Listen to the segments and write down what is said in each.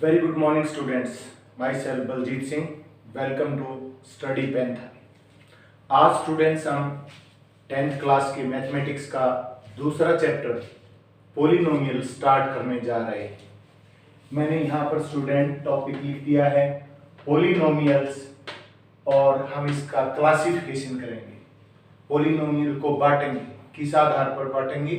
Very good morning, students. Myself Baljeet Singh. Welcome to Study Panther. आज students हम 10th class के mathematics का दूसरा चैप्टर पोलिनोमियल स्टार्ट करने जा रहे हैं। मैंने यहाँ पर स्टूडेंट टॉपिक लिख दिया है पोलिनोमियल्स और हम इसका क्लासिफिकेशन करेंगे। पोलिनोमियल को बांटेंगे, किस आधार पर बांटेंगे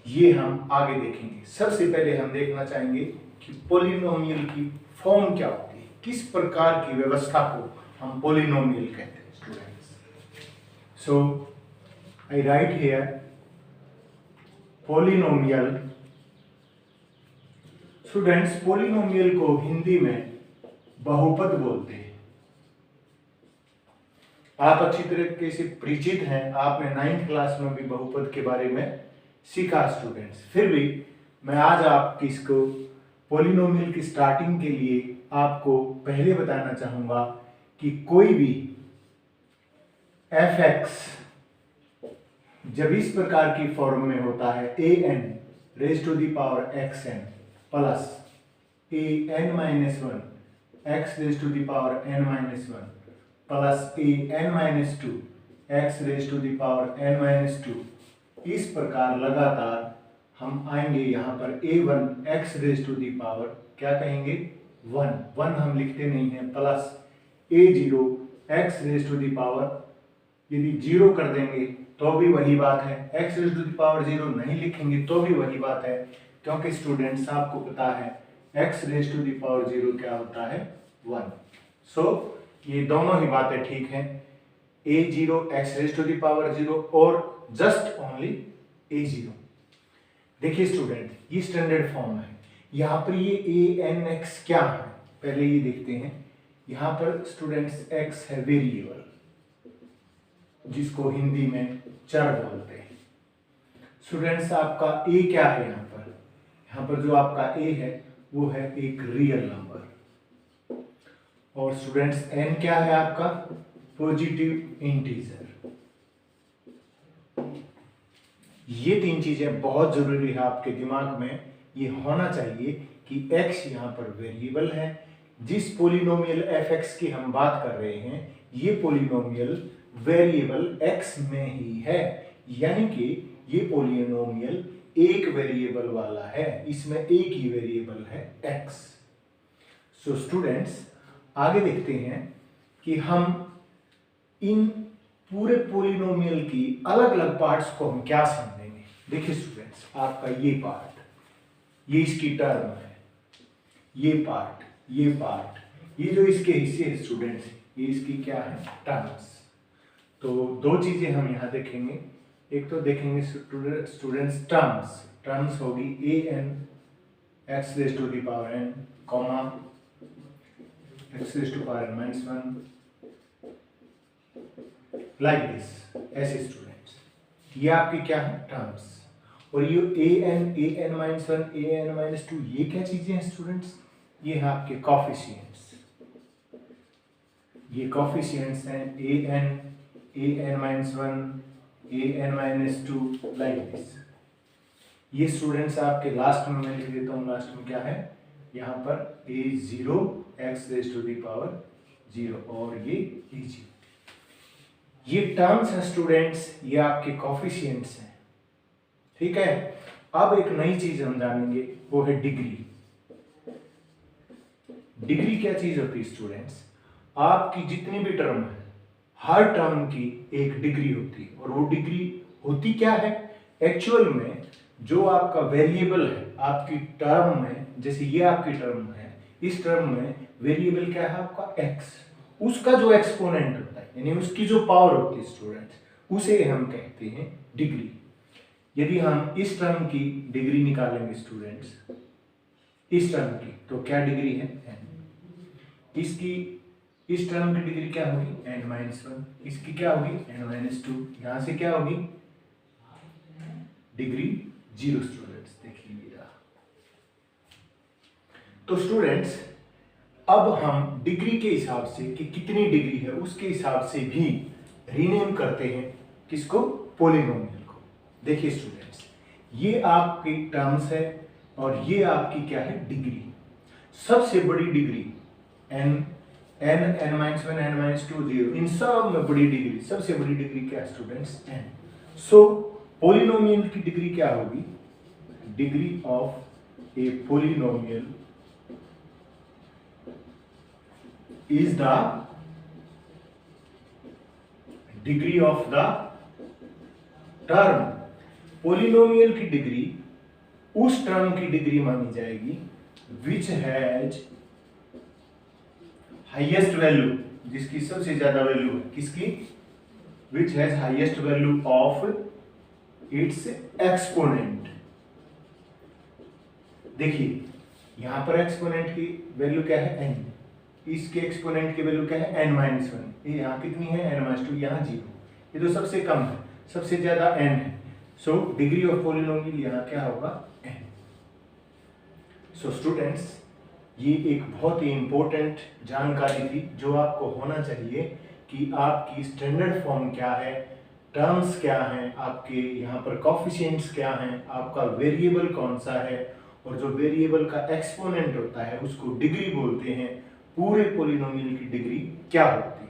ये हम आगे देखेंगे। सबसे पहले हम देखना चाहेंगे कि पोलिनोमियल की फॉर्म क्या होती है, किस प्रकार की व्यवस्था को हम पोलिनोमियल कहते हैं students. So I right here polynomial. Students, polynomial को हिंदी में बहुपद बोलते हैं। आप अच्छी तरीके से परिचित हैं, आपने 9th क्लास में भी बहुपद के बारे में सीखा स्टूडेंट्स। फिर भी मैं आज आपकी इसको पोलिनोमियल की स्टार्टिंग के लिए आपको पहले बताना चाहूंगा कि कोई भी f(x) जब इस प्रकार की फॉर्म में होता है an raise to the power xn plus an-1 x raise to the power n-1 plus an-2 x raise to the power n-2, इस प्रकार लगातार हम आएंगे। यहाँ पर a1 x raise to the power क्या कहेंगे 1 हम लिखते नहीं हैं, plus a0 x raise to the power, यदि 0 कर देंगे तो भी वही बात है, x raise to the power 0 नहीं लिखेंगे तो भी वही बात है, क्योंकि स्टूडेंट्स आपको पता है x raise to the power 0 क्या होता है 1। सो ये दोनों ही बातें ठीक हैं, a0 x raise to the power 0 और जस्ट ओनली a0। देखिए स्टूडेंट, ये स्टैंडर्ड फॉर्म है। यहाँ पर ये an(x) क्या है पहले ये देखते हैं। यहाँ पर स्टूडेंट्स x है वेरिएबल, जिसको हिंदी में चर बोलते हैं। स्टूडेंट्स, आपका a क्या है यहाँ पर जो आपका a है वो है एक रियल नंबर, और स्टूडेंट्स n क्या है आपका पॉजिटिव इंटीजर। ये तीन चीजें बहुत जरूरी है, आपके दिमाग में ये होना चाहिए कि x यहाँ पर वेरिएबल है। जिस पोलिनोमियल f(x) की हम बात कर रहे हैं ये पोलिनोमियल वेरिएबल x में ही है, यानी कि ये पोलिनोमियल एक वेरिएबल वाला है, इसमें एक ही वेरिएबल है x। सो स्टूडेंट्स, आगे देखते हैं कि हम इन पूरे पोलिनोमियल की अलग अलग पार्ट्स को हम क्या समझेंगे। देखिए स्टूडेंट्स, आपका ये पार्ट, ये इसकी टर्म है, ये पार्ट, ये जो इसके हिस्से हैं स्टूडेंट्स, ये इसकी क्या है टर्म्स। तो दो चीजें हम यहाँ देखेंगे। एक तो देखेंगे स्टूडेंट्स टर्म्स होगी an x raise to the power n, x raise to power n-1, like this, ऐसे स्टूडेंट्स ये आपकी क्या है टर्म्स। और ये an-1 an-2 ये क्या चीजें हैं स्टूडेंट्स, ये है आपके कॉफिशिएंट्स। ये कॉफिशिएंट्स हैं an-1 an-2 लाइक दिस। ये स्टूडेंट्स आपके लास्ट में मैं लिख देता हूँ, लास्ट में क्या है यहाँ पर a0 x raise to the power 0 और ये a0। ये टर्म्स हैं स्टूडेंट्स, ये आपके कॉफिशिएंट्स हैं, ठीक है। अब एक नई चीज हम जानेंगे, वो है डिग्री। डिग्री क्या चीज होती है स्टूडेंट्स, आपकी जितनी भी टर्म है हर टर्म की एक डिग्री होती है, और वो डिग्री होती क्या है एक्चुअल में, जो आपका वेरिएबल है आपकी टर्म में, जैसे ये आपकी टर्म है, इस टर्म में वेरिएबल क्या है आपका x, उसका जो एक्सपोनेंट होता है यानी उसकी जो पावर होती है स्टूडेंट्स, उसे हम कहते हैं डिग्री। यदि हम इस टर्म की डिग्री निकालेंगे स्टूडेंट्स, इस टर्म की, तो क्या डिग्री है n। इसकी इस टर्म की डिग्री क्या होगी n-1, इसकी क्या होगी n-2, यहां से क्या होगी डिग्री 0 स्टूडेंट्स, देखिए रहा। तो स्टूडेंट्स, अब हम डिग्री के हिसाब से कि कितनी डिग्री है उसके हिसाब से भी रीनेम करते हैं किसको, पोलिनोमियल को। देखिए स्टूडेंट्स, ये आपकी टर्म्स है और ये आपकी क्या है डिग्री। सबसे बड़ी degree n n n minus one n minus two 0, इन सब में बड़ी डिग्री, सबसे बड़ी डिग्री क्या है स्टूडेंट्स? n। सो पोलिनोमियल की डिग्री क्या होगी? Degree of A polynomial is the degree of the term. Polynomial की डिग्री उस टर्म की डिग्री मानी जाएगी विच हैज हाईएस्ट वैल्यू, जिसकी सबसे ज्यादा वैल्यू है। किसकी? Which has highest value of its exponent. देखिए यहां पर एक्सपोनेंट की वैल्यू क्या है? n। इसके एक्सपोनेंट की वैल्यू क्या है? n minus one. ये यहाँ कितनी है? n minus two. यहाँ 0। ये तो सबसे कम है, सबसे ज्यादा n है। सो डिग्री ऑफ पोलिनोमियल यहाँ क्या होगा? n। सो स्टूडेंट्स, ये एक बहुत ही इंपॉर्टेंट जानकारी थी जो आपको होना चाहिए कि आपकी स्टैंडर्ड फॉर्म क्या है, टर्म्स क्या हैं, आपके यहाँ पर कोफिशिएंट्स क्या हैं, आपका वेरिएबल कौन सा है, और जो वेरिएबल का एक्सपोनेंट होता है उसको डिग्री बोलते हैं। पूरे पोलिनोमियल की डिग्री क्या होती है,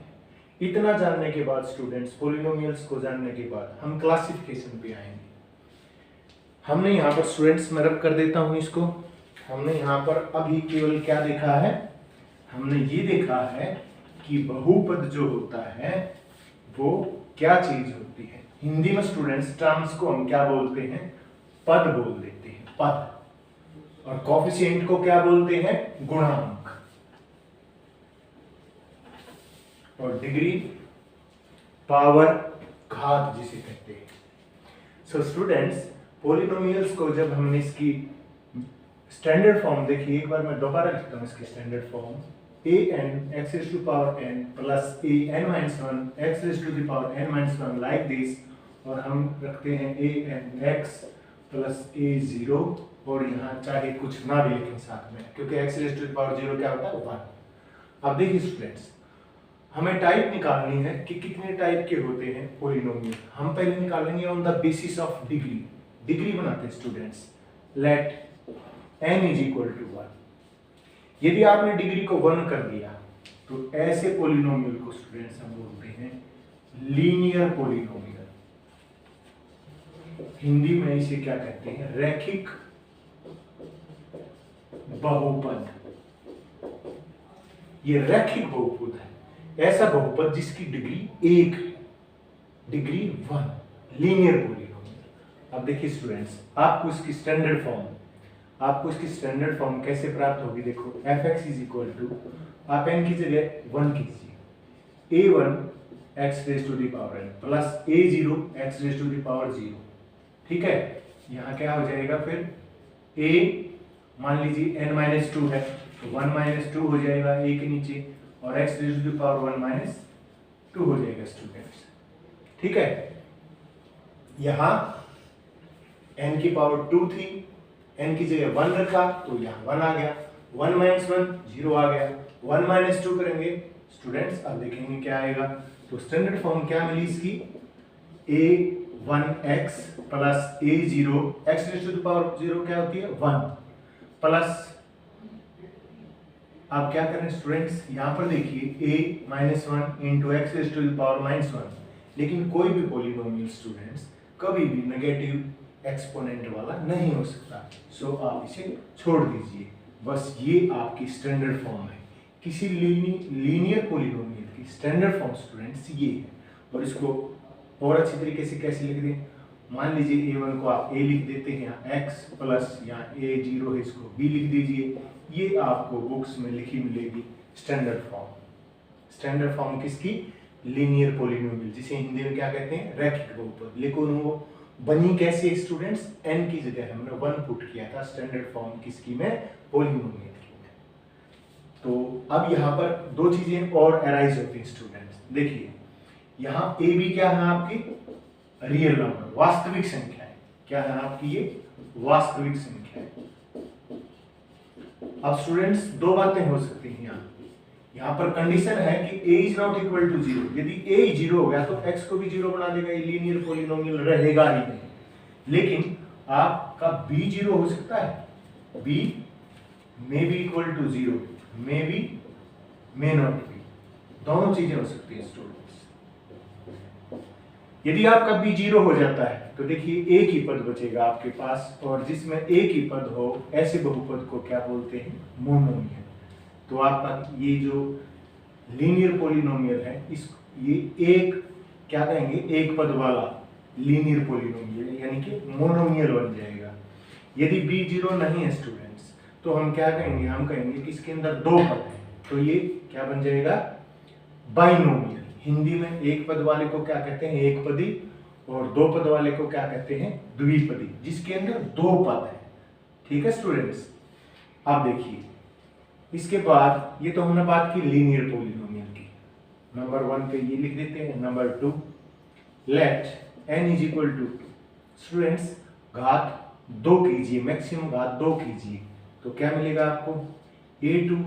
इतना जानने के बाद स्टूडेंट्स, पोलिनोमियल्स को जानने के बाद हम क्लासिफिकेशन पे आएंगे। हमने यहाँ पर स्टूडेंट्स मैं रब कर देता हूँ इसको। हमने यहाँ पर अभी केवल क्या देखा है? हमने ये देखा है कि बहुपद जो होता है वो क्या चीज होती है। हिंदी में स्टूडेंट्स टर्म्स को हम क्या बोलते हैं? पद बोल देते हैं, पद। और कोफिशिएंट को क्या बोलते हैं? गुणांक। और डिग्री पावर, घात जिसे कहते हैं। सो स्टूडेंट्स, पोलिनोमियल्स को जब हमने इसकी स्टैंडर्ड फॉर्म देखी, एक बार मैं दोबारा लिखता हूँ इसकी standard form. a n x raised to power n plus a n minus 1 x raised to the power n minus 1 like this, और हम रखते हैं a n x plus a 0, और यहाँ चाहे कुछ ना भी लिखें साथ में, क्योंकि x raised to the power 0 क्या होता है? 1। अब देखिए स्टूडेंट्स, हमें टाइप निकालनी है कि कितने टाइप के होते हैं पोलिनोमियल। हम पहले निकालेंगे on the basis of degree. Degree बनाते हैं students. Let n is equal to 1। यदि आपने डिग्री को 1 कर दिया तो ऐसे पोलिनोमियल को स्टूडेंट्स हम बोलते हैं लीनियर पोलिनोमियल। हिंदी में इसे क्या कहते हैं? रैखिक बहुपद। ये रैखिक बहुपद है, ऐसा बहुपद जिसकी डिग्री 1 है, डिग्री 1, लीनियर पोलिनोमियल। अब देखिए स्टूडेंट्स, आपको इसकी स्टैंडर्ड फॉर्म कैसे प्राप्त होगी? देखो f(x) इज इक्वल टू, आप n की जगह 1 कीजिए, a1 x raise to the power n plus a0 x raise to the power 0। ठीक है, यहाँ क्या हो जाएगा फिर? a मान लीजिए n माइनस 2 है तो 1 माइनस 2 हो जाएगा a के नीचे, और x raise to the power 1 minus 2 हो जाएगा स्टूडेंट्स। ठीक है, यहाँ n की पावर 2 थी, n की जगह 1 रखा तो यहाँ 1 आ गया, 1 माइनस 1 0 आ गया, 1 माइनस 2 करेंगे स्टूडेंट्स, अब देखेंगे क्या आएगा। तो स्टैंडर्ड फॉर्म क्या मिली इसकी? a1x plus a0 x raise to the power 0 क्या होती है? 1 प्लस, आप क्या करें स्टूडेंट्स, यहाँ पर देखिए a minus 1 into x raise to the power minus 1। लेकिन कोई भी पोलिनोमियल स्टूडेंट्स कभी भी नेगेटिव एक्सपोनेंट वाला नहीं हो सकता। सो आप इसे छोड़ दीजिए। बस ये आपकी स्टैंडर्ड फॉर्म है। किसी लीनियर पोलिनोमियल की स्टैंडर्ड फॉर्म स्टूडेंट्स ये है। और इसको और अच्छी तरीके से कैसे लिख दें? मान लीजिए a1 को आप a लिख देते हैं, यहाँ x प्लस यहाँ a0 है, इसको b लिख दीजिए। ये आपको बुक्स में लिखी मिलेगी स्टैंडर्ड फॉर्म। स्टैंडर्ड फॉर्म किसकी? लीनियर पोलिनोमियल, जिसे हिंदी में क्या कहते हैं? रैखिक बहुपद। लेकिन वो बनी कैसे स्टूडेंट्स? n की जगह हमने 1 पुट किया था स्टैंडर्ड फॉर्म किसकी में? पोलिनोमियल की में। तो अब यहाँ पर दो चीजें और अराइज होती हैं स्टूडेंट्स। देखिए यहाँ a b क्या है? आपकी रियल नंबर, वास्तविक संख्या है। क्या है आपकी? ये वास्तविक संख्या है। अब स्टूडेंट्स दो बातें हो सकती हैं यहाँ पर कंडीशन है कि a is not equal to 0। यदि a 0 हो गया तो x को भी 0 बना देगा, ये लीनियर पोलिनोमियल रहेगा ही नहीं। लेकिन आपका b 0 हो सकता है, b may be equal to 0, may be may not be, दोनों चीजें हो सकती हैं स्टूडेंट्स। यदि आपका बी 0 हो जाता है तो देखिए एक ही पद बचेगा आपके पास, और जिसमें एक ही पद हो ऐसे बहुपद को क्या बोलते हैं, मोनोमियल। तो आपका ये जो लीनियर पॉलिनोमियल है इस ये एक क्या कहेंगे, एक पद वाला लीनियर पॉलिनोमियल यानी कि मोनोमियल बन जाएगा। यदि बी 0 नहीं है स्टूडेंट्स तो हम क्या कहेंगे, हम कहेंगे कि इसके अंदर दो पद हैं, तो ये क्या बन जाएगा, बाइनोमियल। हिंदी में एक पद वाले को क्या कहते हैं, एक पदी, और दो पद वाले को क्या कहते हैं, द्विपदी, जिसके अंदर दो पद है। ठीक है स्टूडेंट्स। अब देखिए इसके बाद ये तो हमने बात की लीनियर पॉलिनोमियल की, नंबर 1 पे ये लिख देते हैं। Number 2, let n is equal to, students घात 2 कीजिए, मैक्सिमम घात 2 कीजिए, तो क्या मिलेगा आपको, a2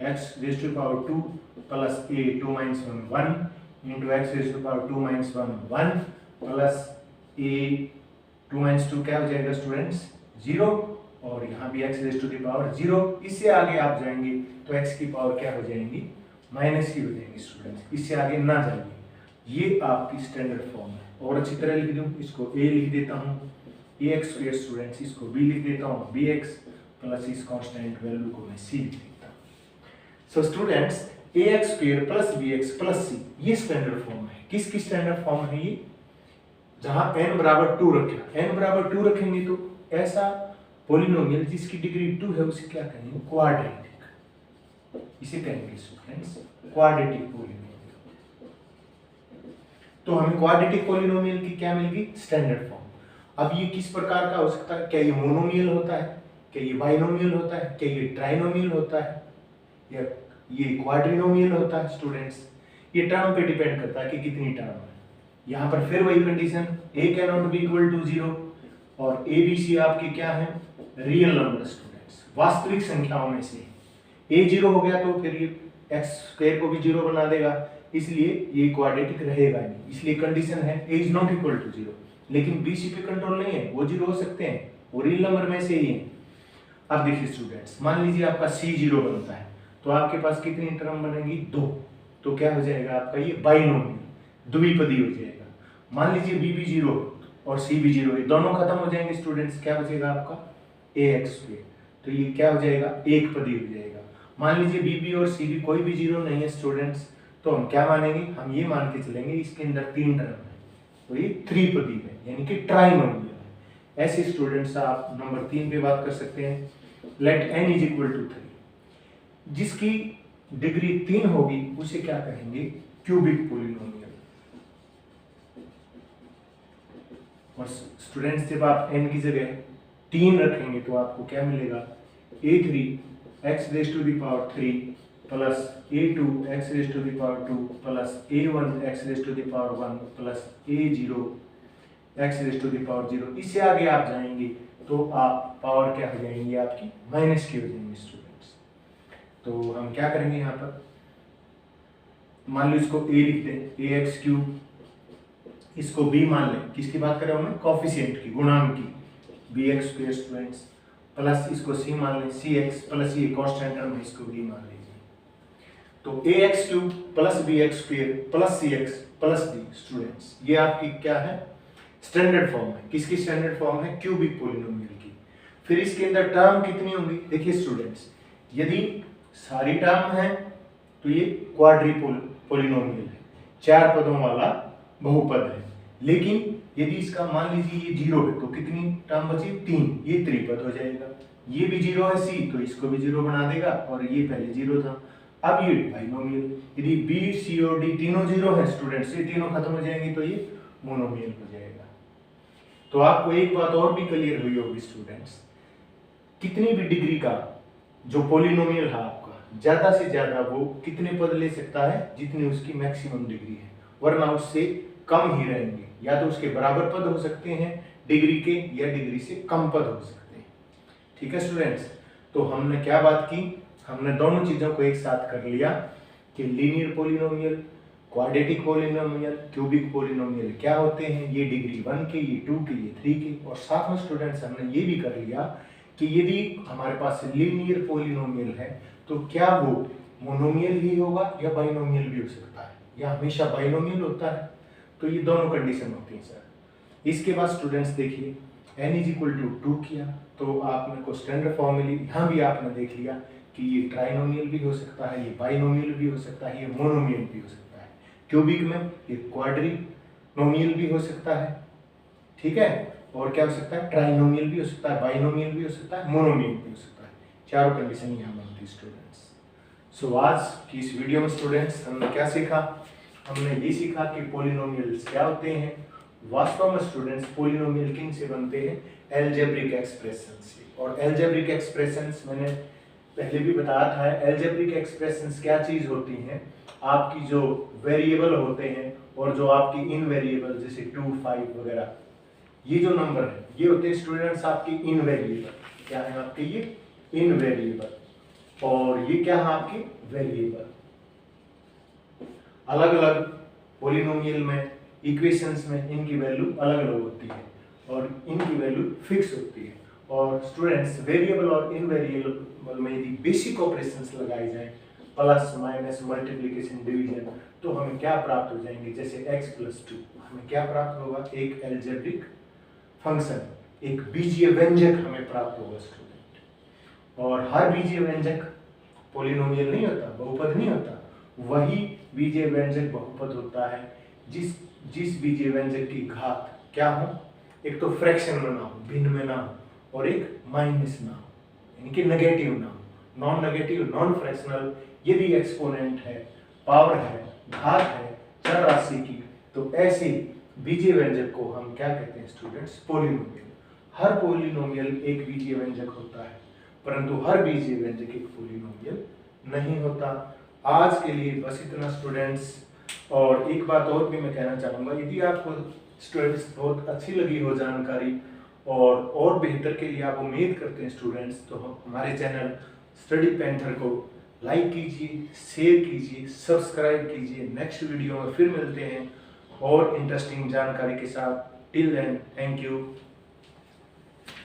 x raise to power 2 plus a2 minus 1 into x raise to power 2 minus 1 plus a2 minus 2 क्या हो जाएगा स्टूडेंट्स, 0, और यहाँ भी x raise to the power 0। इससे आगे आप जाएंगे तो x की पावर क्या हो जाएंगी, माइनस की हो जाएंगी स्टूडेंट्स, इससे आगे ना जाइए। ये आपकी स्टैंडर्ड फॉर्म है, और अच्छी तरह लिख दूँ, इसको a लिख देता हूँ ax स्क्वायर स्टूडेंट्स, इसको b लिख देता हूँ bx प्लस इस कांस्टेंट वैल्यू को मैं c लिख देता हूँ। So students ax square plus bx plus c ये स्टैंडर्ड फॉर्म है। किसकी स्टैंडर्ड फॉर्म है ये, जहां n बराबर 2 रखें, n बराबर 2 रखेंगे तो ऐसा पॉलिनोमियल जिसकी डिग्री 2 है उसे क्या कहेंगे, क्वाड्रेटिक, इसे कहेंगे स्टूडेंट्स क्वाड्रेटिक पॉलिनोमियल। तो हमें क्वाड्रेटिक पॉलिनोमियल की क्या मिलेगी, स्टैंडर्ड फॉर्म। अब ये किस प्रकार का हो सकता है, क्या ये मोनोमियल होता है, क्या ये बाइनोमियल होता है, क्या ये ट्राइनोमियल होता है, या ये क्वाड्रिनोमियल होता है स्टूडेंट्स। ये टर्म पे डिपेंड करता है कि कितनी टर्म है। यहाँ पर फिर वही condition, a can not be equal to 0, और a b c आपकी क्या है, रियल नंबर स्टूडेंट्स, वास्तविक संख्याओं में से। a 0 हो गया तो फिर ये x स्क्वायर को भी 0 बना देगा, इसलिए ये क्वाड्रेटिक रहेगा नहीं, इसलिए कंडीशन है a is not equal to 0। लेकिन b c पे कंट्रोल नहीं है, वो 0 हो सकते हैं, वो रियल नंबर में से ही है। अब देखिए स्टूडेंट्स, मान लीजिए आपका c 0 बनता है तो आपके पास कितनी टर्म बनेगी, 2, तो क्या हो जाएगा आपका ये बाइनोमियल, द्विपदी हो जाएगा। मान लीजिए b भी 0 और c भी 0, ये दोनों खत्म हो जाएंगे स्टूडेंट्स, क्या बचेगा आपका ax स्क्वायर, तो ये क्या हो जाएगा, एक पदी हो जाएगा। मान लीजिए b भी और c भी कोई भी 0 नहीं है स्टूडेंट्स, तो हम क्या मानेंगे, हम ये मान के चलेंगे इसके अंदर 3 टर्म है, तो ये त्रिपदी है यानी कि ट्राइनोमियल है। ऐसे स्टूडेंट्स आप नंबर 3 पे बात कर सकते हैं, let n is equal to 3, जिसकी डिग्री 3 होगी उसे क्या कहेंगे, क्यूबिक पॉलिनोमियल। और स्टूडेंट्स जब आप n की जगह 3 रखेंगे तो आपको क्या मिलेगा, a3 x raise to the power 3 plus a2 x raise to the power 2 plus a1 x raise to the power 1 plus a0 x raise to the power 0। इससे आगे आप जाएंगे तो आप पावर क्या हो जाएंगी आपकी, माइनस की हो जाएंगी स्टूडेंट्स। तो हम क्या करेंगे यहाँ पर, मान लो इसको a लिख दें, ax क्यूब, इसको b मान लें, किसकी बात कर रहा हूं मैं, कोफिशिएंट की, गुणांक की, bx स्क्वायर स्टूडेंट्स, प्लस इसको c मान लें, cx प्लस ये कांस्टेंट टर्म है, इसको b मान लीजिए। तो ax cube plus bx square plus cx plus d students, ये आपकी क्या है, स्टैंडर्ड फॉर्म है। किसकी स्टैंडर्ड फॉर्म है, क्यूबिक पॉलिनोमियल की। फिर इसके अंदर टर्म कितनी होंगी, देखिए स्टूडेंट्स, यदि सारी टर्म है तो ये क्वाड्री पॉलिनोमियल है, 4 पदों वाला बहुपद है। लेकिन यदि इसका मान लीजिए ये 0 है तो कितनी टर्म बची, 3, ये त्रिपद हो जाएगा। ये भी 0 है c, तो इसको भी 0 बना देगा, और ये पहले 0 था। अब ये बाइनोमियल, यदि b c और d तीनों 0 है स्टूडेंट्स, ये तीनों खत्म हो जाएंगे तो ये मोनोमियल हो जाएगा। तो आपको एक बात और भी क्लियर हुई होगी स्टूडेंट्स, कितनी भी डिग्री का जो पॉलिनोमियल है आपका, ज्यादा से ज्यादा वो कितने पद ले सकता है, जितनी उसकी मैक्सिमम डिग्री है, वरना उससे कम ही रहेंगे, या तो उसके बराबर पद हो सकते हैं डिग्री के, या डिग्री से कम पद हो सकते हैं। ठीक है स्टूडेंट्स, तो हमने क्या बात की, हमने दोनों चीजों को एक साथ कर लिया कि linear polynomial, quadratic polynomial, cubic polynomial क्या होते हैं, ये डिग्री 1 के, ये 2 के, ये 3 के। और साथ में स्टूडेंट्स हमने ये भी कर लिया कि यदि हमारे पास लीनियर पॉलिनोमियल है तो क्या वो मोनोमियल ही होगा या बाइनोमियल भी हो सकता है, या हमेशा बाइनोमियल होता है। तो ये दोनों कंडीशन होती हैं सर। इसके बाद स्टूडेंट्स देखिए n इज इक्वल टू 2 किया तो आपने को स्टैंडर्ड फॉर्मूले यहाँ भी आपने देख लिया कि ये ट्राइनोमियल भी हो सकता है, ये बाइनोमियल भी हो सकता है, ये मोनोमियल भी हो सकता है। क्यूबिक में ये क्वाड्रिनोमियल भी हो सकता है, ठीक है, और क्या हो सकता है, ट्राइनोमियल भी हो सकता है, बाइनोमियल भी हो सकता है, मोनोमियल भी हो सकता है। चारों कंडीशन यहाँ बनती है स्टूडेंट्स। सो आज की इस वीडियो में स्टूडेंट्स हमने क्या सीखा, हमने ये सीखा कि पॉलिनोमियल्स क्या होते हैं। वास्तव में स्टूडेंट्स पॉलिनोमियल किन से बनते हैं, एल्जेब्रिक एक्सप्रेशन से। और एल्जेब्रिक एक्सप्रेशंस मैंने पहले भी बताया था, एल्जेब्रिक एक्सप्रेशंस क्या चीज होती हैं, आपकी जो वेरिएबल होते हैं और जो आपकी इनवेरिएबल जैसे 2, 5 वगैरह, ये जो नंबर है ये होते हैं स्टूडेंट्स आपकी इनवेरिएबल। क्या है आपके ये इनवेरिएबल, और ये क्या है आपकी वेरिएबल। अलग अलग पॉलिनोमियल में इक्वेशंस में इनकी वैल्यू अलग अलग होती है और इनकी वैल्यू फिक्स होती है। और स्टूडेंट्स वेरिएबल और इनवेरिएबल में यदि बेसिक ऑपरेशंस लगाए जाएं, प्लस माइनस मल्टीप्लिकेशन डिवीजन, तो हमें क्या प्राप्त हो जाएंगे, जैसे x + 2 हमें क्या प्राप्त होगा, एक एल्जेब्रिक फंक्शन, एक बीजीय व्यंजक हमें प्राप्त होगा स्टूडेंट। और हर बीजीय व्यंजक पॉलिनोमियल नहीं होता, बहुपद नहीं होता, वही बीजीय व्यंजक बहुपद होता है जिस बीजीय व्यंजक की घात क्या हो, एक तो फ्रैक्शन में ना हो, भिन्न में ना हो, और एक माइनस ना हो, यानी कि नेगेटिव ना हो, नॉन नेगेटिव, नॉन फ्रैक्शनल। यदि एक्सपोनेंट है, पावर है, घात है चर राशि की, तो ऐसे बीजीय व्यंजक को हम क्या कहते हैं स्टूडेंट्स, पॉलिनोमियल। हर पॉलिनोमियल एक बीजीय व्यंजक होता है, परंतु हर बीजीय व्यंजक एक पॉलिनोमियल नहीं होता। आज के लिए बस इतना स्टूडेंट्स। और एक बात और भी मैं कहना चाहूँगा, यदि आपको स्टूडेंट्स बहुत अच्छी लगी हो जानकारी और बेहतर के लिए आप उम्मीद करते हैं स्टूडेंट्स, तो हमारे चैनल स्टडी पैंथर को लाइक कीजिए, शेयर कीजिए, सब्सक्राइब कीजिए। नेक्स्ट वीडियो में फिर मिलते हैं और इंटरेस्टिंग जानकारी के साथ। Till then, thank you.